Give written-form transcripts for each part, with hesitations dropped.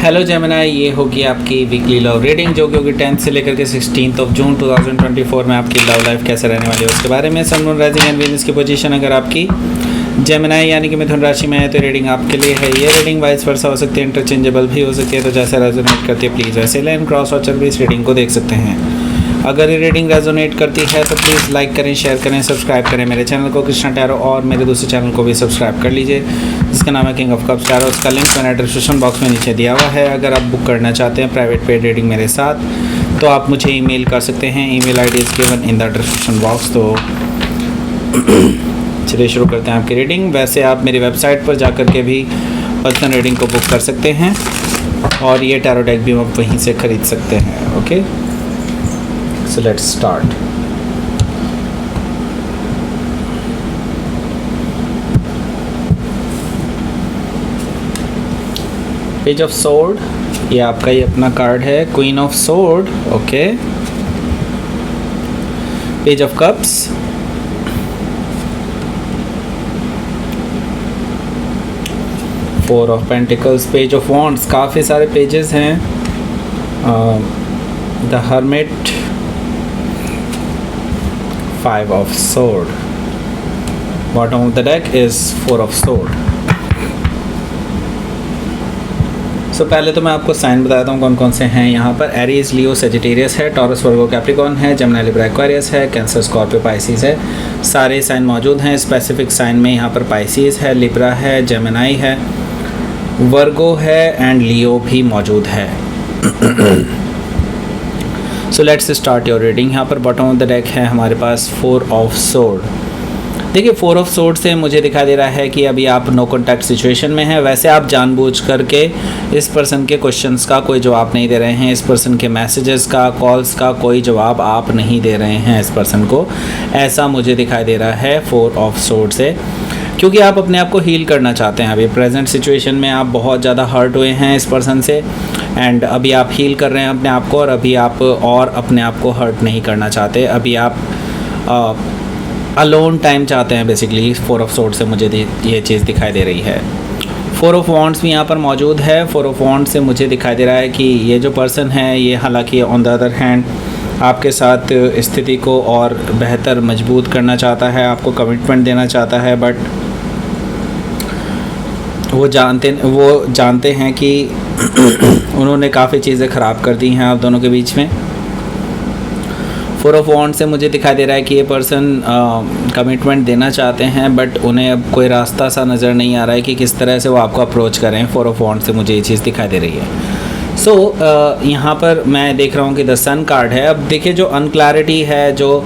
Hello Gemini, ये होगी आपकी वीकली लव रीडिंग जो कि होगी 10th से लेकर के 16 जून 2024 में आपकी लव लाइफ कैसे रहने वाली है उसके बारे में। सन, मून, राइजिंग एंड वीनस की पोजीशन अगर आपकी जेमिनाई यानी कि मिथुन राशि में है तो रीडिंग आपके लिए है। ये रीडिंग वाइस वर्सा हो सकती है, इंटरचेंजेबल भी हो सकती है, तो जैसे रेजोनेट करती है प्लीज़ वैसे लाइन क्रॉस वॉचर भी इस रीडिंग को देख सकते हैं। अगर ये रीडिंग रेजोनेट करती है तो प्लीज़ लाइक करें, शेयर करें, सब्सक्राइब करें मेरे चैनल को कृष्णा टैरो, और मेरे दूसरे चैनल को भी सब्सक्राइब कर लीजिए जिसका नाम है किंग ऑफ कप्स टैरो। उसका लिंक मैंने डिस्क्रिप्शन बॉक्स में नीचे दिया हुआ है। अगर आप बुक करना चाहते हैं प्राइवेट पेड रीडिंग मेरे साथ तो आप मुझे ईमेल कर सकते हैं। Email ID is given in the description box. तो चलिए शुरू करते हैं आपकी रीडिंग। वैसे आप मेरी वेबसाइट पर जाकर के भी पर्सनल रीडिंग को बुक कर सकते हैं और ये टैरो डेक भी आप वहीं से ख़रीद सकते हैं। Okay, so let's start. Page of sword, ये आपका ही अपना कार्ड है। Queen of sword, okay. Page of cups, four of pentacles, page of wands, काफ़ी सारे पेजेस हैं। The hermit, Five of sword. Bottom of the deck is Four of sword. So पहले तो मैं आपको साइन बताता हूँ कौन कौन से हैं यहाँ पर। एरीज, लियो, सेजिटेरियस है, टॉरस, वर्गो, कैप्रिकॉर्न है, जेमिनी, लिब्रा, एक्वेरियस है, कैंसर, स्कॉर्पियो, पाइसिस है। सारे साइन मौजूद हैं। स्पेसिफिक साइन में यहाँ पर पाइसिस है, लिब्रा है, जेमिनी है, वर्गो है एंड लियो भी मौजूद है। So let's start your reading. यहाँ पर बॉटम ऑफ द डेक है हमारे पास फोर ऑफ सोर्ड। देखिए, फोर ऑफ सोर्ड से मुझे दिखाई दे रहा है कि अभी आप नो कॉन्टैक्ट सिचुएशन में हैं। वैसे आप जानबूझ करके इस पर्सन के क्वेश्चंस का कोई जवाब नहीं दे रहे हैं, इस पर्सन के मैसेजेस का, कॉल्स का कोई जवाब आप नहीं दे रहे हैं इस पर्सन को, ऐसा मुझे दिखाई दे रहा है फोर ऑफ सोर्ड से, क्योंकि आप अपने आप को हील करना चाहते हैं। अभी प्रेजेंट सिचुएशन में आप बहुत ज़्यादा हर्ट हुए हैं इस पर्सन से एंड अभी आप हील कर रहे हैं अपने आप को, और अभी आप और अपने आप को हर्ट नहीं करना चाहते। अभी आप अलोन टाइम चाहते हैं बेसिकली। फोर ऑफ सोर्ड से मुझे ये चीज़ दिखाई दे रही है। फोर ऑफ वॉन्ड्स भी यहाँ पर मौजूद है। फोर ऑफ वॉन्ड्स से मुझे दिखाई दे रहा है कि ये जो पर्सन है ये हालांकि ऑन द अदर हैंड आपके साथ स्थिति को और बेहतर मजबूत करना चाहता है, आपको कमिटमेंट देना चाहता है, बट वो जानते हैं कि उन्होंने काफ़ी चीज़ें ख़राब कर दी हैं आप दोनों के बीच में। फोर ऑफ वॉन्ड से मुझे दिखाई दे रहा है कि ये पर्सन कमिटमेंट देना चाहते हैं, बट उन्हें अब कोई रास्ता सा नज़र नहीं आ रहा है कि किस तरह से वो आपको अप्रोच करें। फोर ऑफ वॉन्ड से मुझे ये चीज़ दिखाई दे रही है। सो यहाँ पर मैं देख रहा हूँ कि द सन कार्ड है। अब देखिए, जो अनक्लैरिटी है, जो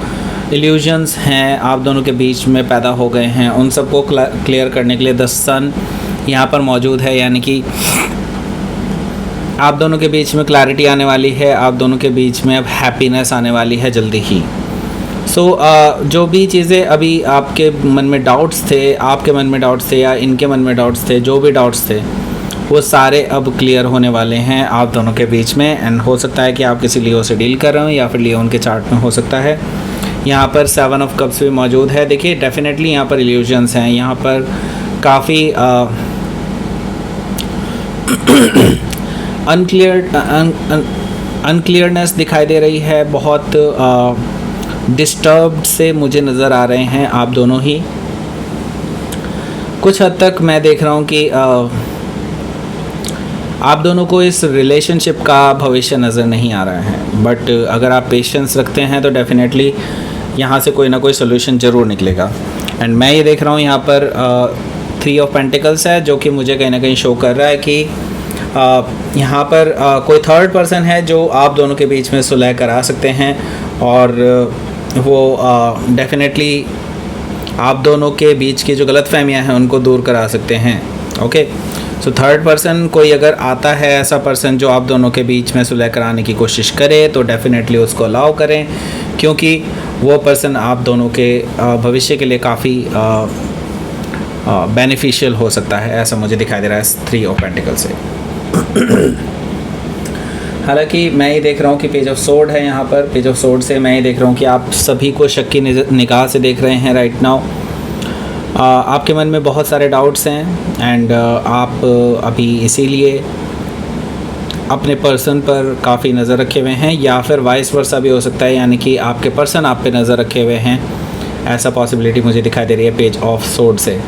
इल्यूजन्स हैं आप दोनों के बीच में पैदा हो गए हैं, उन सबको क्लियर करने के लिए द सन यहाँ पर मौजूद है, यानी कि आप दोनों के बीच में क्लैरिटी आने वाली है, आप दोनों के बीच में अब हैप्पीनेस आने वाली है जल्दी ही। सो जो भी चीज़ें अभी आपके मन में डाउट्स थे, आपके मन में डाउट्स थे या इनके मन में डाउट्स थे, जो भी डाउट्स थे वो सारे अब क्लियर होने वाले हैं आप दोनों के बीच में। एंड हो सकता है कि आप किसी लियो से डील कर रहे हो या फिर लियो उनके चार्ट में हो सकता है। यहाँ पर सेवन ऑफ कप्स भी मौजूद है। देखिए, डेफिनेटली यहाँ पर इल्यूजन्स हैं, यहाँ पर काफ़ी अनक्लियरनेस दिखाई दे रही है, बहुत डिस्टर्ब्ड से मुझे नज़र आ रहे हैं आप दोनों ही। कुछ हद तक मैं देख रहा हूँ कि आप दोनों को इस रिलेशनशिप का भविष्य नज़र नहीं आ रहा है, बट अगर आप पेशेंस रखते हैं तो डेफिनेटली यहाँ से कोई ना कोई सोल्यूशन ज़रूर निकलेगा। एंड मैं ये देख रहा हूँ यहाँ पर थ्री ऑफ पेंटिकल्स है, जो कि मुझे कहीं ना कहीं शो कर रहा है कि यहाँ पर कोई थर्ड पर्सन है जो आप दोनों के बीच में सुलह करा सकते हैं, और वो डेफिनेटली आप दोनों के बीच की जो गलतफहमियाँ हैं उनको दूर करा सकते हैं। ओके, सो थर्ड पर्सन कोई अगर आता है, ऐसा पर्सन जो आप दोनों के बीच में सुलह कराने की कोशिश करे, तो डेफिनेटली उसको अलाउ करें, क्योंकि वो पर्सन आप दोनों के भविष्य के लिए काफ़ी बेनिफिशियल हो सकता है, ऐसा मुझे दिखाई दे रहा है थ्री ऑफ पेंटिकल से। हालांकि मैं ये देख रहा हूँ कि पेज ऑफ सोर्ड है यहाँ पर। पेज ऑफ सोर्ड से मैं ये देख रहा हूँ कि आप सभी को शक की निगाह से देख रहे हैं राइट नाउ। आपके मन में बहुत सारे डाउट्स हैं एंड आप अभी इसीलिए अपने पर्सन पर काफ़ी नज़र रखे हुए हैं, या फिर वाइस वर्सा भी हो सकता है, यानी कि आपके पर्सन आप पे नज़र रखे हुए हैं, ऐसा पॉसिबिलिटी मुझे दिखाई दे रही है पेज ऑफ सोर्ड से।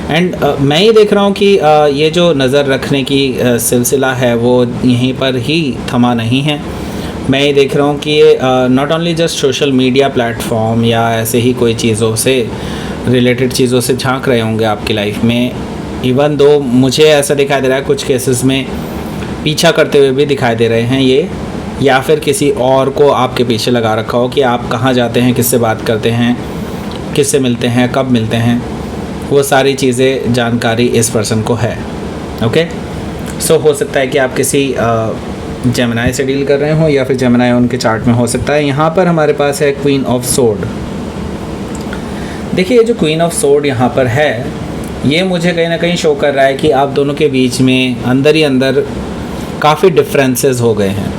एंड मैं ये देख रहा हूँ कि ये जो नज़र रखने की सिलसिला है वो यहीं पर ही थमा नहीं है। मैं ये देख रहा हूँ कि ये not only just social media platform या ऐसे ही कोई चीज़ों से रिलेटेड चीज़ों से झांक रहे होंगे आपकी लाइफ में, इवन दो मुझे ऐसा दिखाई दे रहा है कुछ केसेस में पीछा करते हुए भी दिखाई दे रहे हैं ये, या फिर किसी और को आपके पीछे लगा रखा हो कि आप कहाँ जाते हैं, किससे बात करते हैं, किससे मिलते हैं, कब मिलते हैं, वो सारी चीज़ें जानकारी इस पर्सन को है। ओके, सो हो सकता है कि आप किसी जेमिनाई से डील कर रहे हो, या फिर जेमिनाई उनके चार्ट में हो सकता है। यहाँ पर हमारे पास है क्वीन ऑफ सोर्ड। देखिए, ये जो क्वीन ऑफ सोर्ड यहाँ पर है, ये मुझे कहीं ना कहीं शो कर रहा है कि आप दोनों के बीच में अंदर ही अंदर काफ़ी डिफरेंसेस हो गए हैं,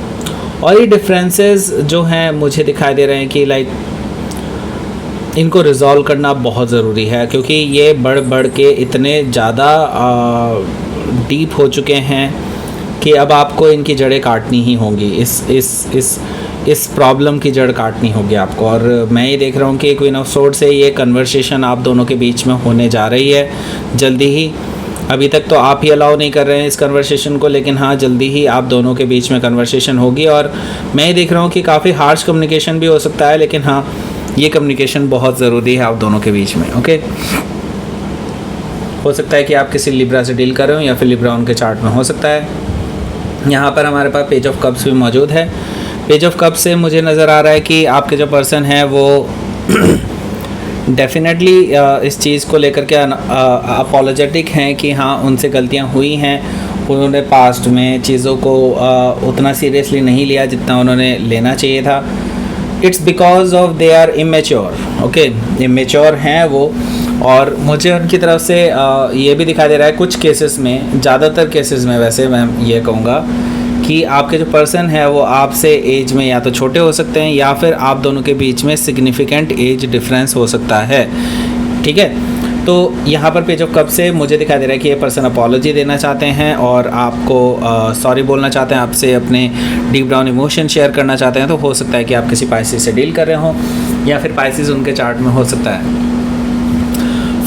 और ये डिफरेंसेस जो हैं मुझे दिखाई दे रहे हैं कि लाइक इनको रिज़ॉल्व करना बहुत ज़रूरी है, क्योंकि ये बढ़ बढ़ के इतने ज़्यादा डीप हो चुके हैं कि अब आपको इनकी जड़ें काटनी ही होंगी, इस प्रॉब्लम की जड़ काटनी होगी आपको। और मैं ये देख रहा हूँ कि क्वीन ऑफ सोर्ड से ये कन्वर्सेशन आप दोनों के बीच में होने जा रही है जल्दी ही। अभी तक तो आप ही अलाउ नहीं कर रहे हैं इस कन्वर्सेशन को, लेकिन हाँ, जल्दी ही आप दोनों के बीच में कन्वर्सेशन होगी। और मैं ये देख रहा हूँ कि काफ़ी हार्श कम्युनिकेशन भी हो सकता है, लेकिन हाँ, ये कम्युनिकेशन बहुत ज़रूरी है आप दोनों के बीच में। ओके, हो सकता है कि आप किसी लिब्रा से डील कर रहे हो, या फिर लिब्रा उनके चार्ट में हो सकता है। यहाँ पर हमारे पास पेज ऑफ कप्स भी मौजूद है। पेज ऑफ कप्स से मुझे नज़र आ रहा है कि आपके जो पर्सन है वो डेफिनेटली इस चीज़ को लेकर के अपोलोजेटिक हैं कि हाँ, उनसे गलतियाँ हुई हैं, उन्होंने पास्ट में चीज़ों को उतना सीरियसली नहीं लिया जितना उन्होंने लेना चाहिए था। It's because of they are immature. Okay, immature हैं वो, और मुझे उनकी तरफ से ये भी दिखाई दे रहा है कुछ केसेस में, ज़्यादातर केसेस में वैसे मैं ये कहूँगा कि आपके जो पर्सन है वो आपसे एज में या तो छोटे हो सकते हैं, या फिर आप दोनों के बीच में सिग्निफिकेंट एज डिफरेंस हो सकता है। ठीक है, तो यहाँ पर पेज ऑफ कप से मुझे दिखाई दे रहा है कि ये पर्सन अपॉलॉजी देना चाहते हैं और आपको सॉरी बोलना चाहते हैं, आपसे अपने डीप डाउन इमोशन शेयर करना चाहते हैं। तो हो सकता है कि आप किसी पाइसिस से डील कर रहे हो, या फिर पाइसिस उनके चार्ट में हो सकता है।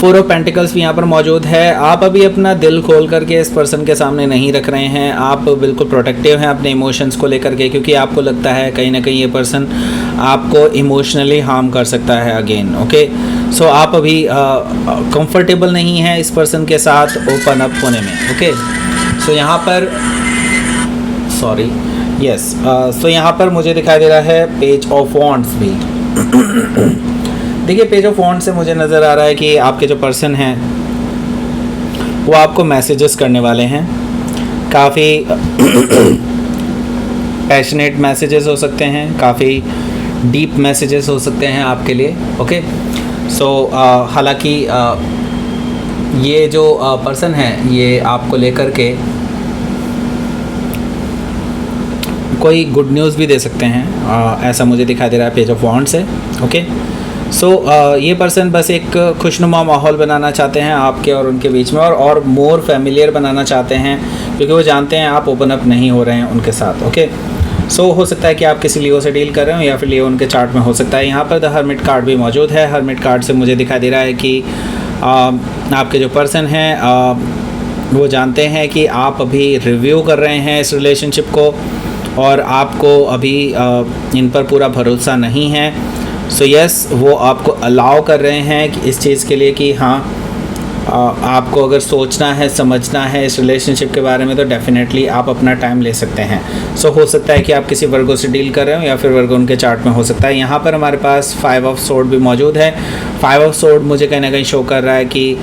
4 ऑफ पेंटिकल्स भी यहाँ पर मौजूद है। आप अभी अपना दिल खोल करके इस पर्सन के सामने नहीं रख रहे हैं, आप बिल्कुल प्रोटेक्टिव हैं अपने इमोशंस को लेकर के, क्योंकि आपको लगता है कहीं ना कहीं ये पर्सन आपको इमोशनली हार्म कर सकता है अगेन। ओके, सो आप अभी कंफर्टेबल नहीं हैं इस पर्सन के साथ ओपन अप होने में। ओके, सो यहाँ पर सॉरी यस सो यहाँ पर मुझे दिखाई दे रहा है पेज ऑफ वॉन्ड्स भी। देखिए, पेज ऑफ वॉन्ड से मुझे नज़र आ रहा है कि आपके जो पर्सन हैं वो आपको मैसेजेस करने वाले हैं, काफ़ी पैशनेट मैसेजेस हो सकते हैं, काफ़ी डीप मैसेजेस हो सकते हैं आपके लिए। ओके, सो हालांकि ये जो पर्सन है ये आपको लेकर के कोई गुड न्यूज़ भी दे सकते हैं, ऐसा मुझे दिखाई दे रहा है पेज ऑफ वॉन्ड से। ओके, सो ये पर्सन बस एक खुशनुमा माहौल बनाना चाहते हैं आपके और उनके बीच में, और मोर फैमिलियर बनाना चाहते हैं, क्योंकि वो जानते हैं आप ओपन अप नहीं हो रहे हैं उनके साथ। ओके, सो हो सकता है कि आप किसी लियो से डील कर रहे हो, या फिर लियो उनके चार्ट में हो सकता है। यहाँ पर द हर्मिट कार्ड भी मौजूद है। हर्मिट कार्ड से मुझे दिखाई दे रहा है कि आपके जो पर्सन हैं वो जानते हैं कि आप अभी रिव्यू कर रहे हैं इस रिलेशनशिप को, और आपको अभी इन पर पूरा भरोसा नहीं है। सो यस, वो आपको अलाउ कर रहे हैं कि इस चीज़ के लिए कि हाँ, आपको अगर सोचना है, समझना है इस रिलेशनशिप के बारे में, तो डेफिनेटली आप अपना टाइम ले सकते हैं। सो हो सकता है कि आप किसी वर्गो से डील कर रहे हो, या फिर वर्गो उनके चार्ट में हो सकता है। यहाँ पर हमारे पास 5 ऑफ सोर्ड भी मौजूद है। 5 ऑफ सोर्ड मुझे कहीं ना कहीं शो कर रहा है कि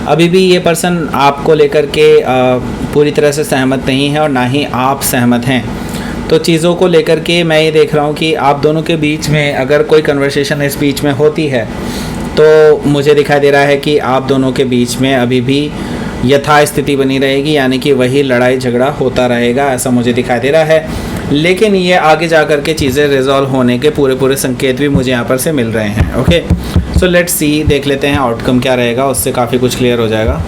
अभी भी ये पर्सन आपको लेकर के पूरी तरह से सहमत नहीं है, और ना ही आप सहमत हैं। तो चीज़ों को लेकर के मैं ये देख रहा हूँ कि आप दोनों के बीच में अगर कोई कन्वर्सेशन इस बीच में होती है, तो मुझे दिखाई दे रहा है कि आप दोनों के बीच में अभी भी यथास्थिति बनी रहेगी, यानी कि वही लड़ाई झगड़ा होता रहेगा, ऐसा मुझे दिखाई दे रहा है। लेकिन ये आगे जा कर के चीज़ें रिजॉल्व होने के पूरे संकेत भी मुझे यहाँ पर से मिल रहे हैं। ओके, सो लेट्स सी, देख लेते हैं आउटकम क्या रहेगा, उससे काफ़ी कुछ क्लियर हो जाएगा।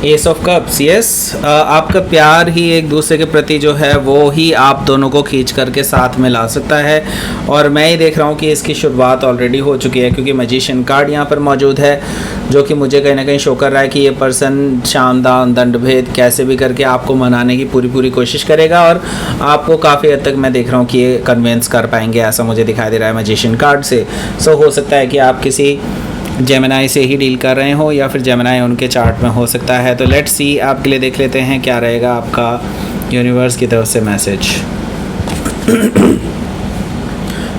एस ऑफ कप्स, यस, आपका प्यार ही एक दूसरे के प्रति जो है वो ही आप दोनों को खींच करके साथ में ला सकता है। और मैं ये देख रहा हूँ कि इसकी शुरुआत ऑलरेडी हो चुकी है, क्योंकि मैजिशियन कार्ड यहाँ पर मौजूद है, जो कि मुझे कहीं ना कहीं शो कर रहा है कि ये पर्सन शानदार दंडभेद कैसे भी करके आपको मनाने की पूरी कोशिश करेगा, और आपको काफ़ी हद तक मैं देख रहा हूँ कि ये कन्विंस कर पाएंगे, ऐसा मुझे दिखाई दे रहा है मैजिशियन कार्ड से। सो हो सकता है कि आप किसी जेमिनाई से ही डील कर रहे हो, या फिर जेमिनाई उनके चार्ट में हो सकता है। तो लेट्स सी, आपके लिए देख लेते हैं क्या रहेगा आपका यूनिवर्स की तरफ से मैसेज।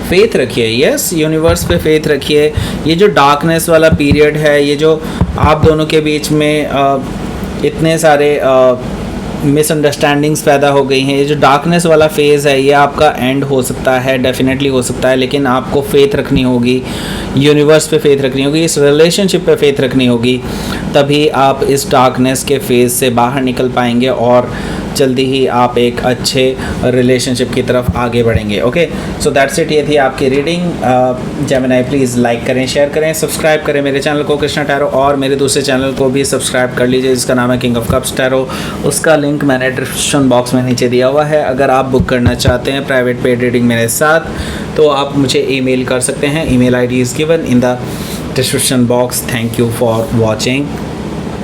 फेथ रखिए, यस, यूनिवर्स पे फेथ रखिए। ये जो डार्कनेस वाला पीरियड है, ये जो आप दोनों के बीच में इतने सारे मिसअंडरस्टैंडिंग्स पैदा हो गई हैं, ये जो डार्कनेस वाला फेज़ है ये आपका एंड हो सकता है, डेफिनेटली हो सकता है, लेकिन आपको फेथ रखनी होगी, यूनिवर्स पे फेथ रखनी होगी, इस रिलेशनशिप पे फेथ रखनी होगी, तभी आप इस डार्कनेस के फेज़ से बाहर निकल पाएंगे और जल्दी ही आप एक अच्छे रिलेशनशिप की तरफ आगे बढ़ेंगे। ओके, सो दैट्स इट, ये थी आपकी रीडिंग। जेमिनाई प्लीज़ लाइक करें, शेयर करें, सब्सक्राइब करें मेरे चैनल को कृष्णा टैरो, और मेरे दूसरे चैनल को भी सब्सक्राइब कर लीजिए जिसका नाम है किंग ऑफ कप्स टैरो। उसका लिंक मैंने डिस्क्रिप्शन बॉक्स में नीचे दिया हुआ है। अगर आप बुक करना चाहते हैं प्राइवेट पेड रीडिंग मेरे साथ, तो आप मुझे ईमेल कर सकते हैं। Email ID is given in the description box. Thank you for watching.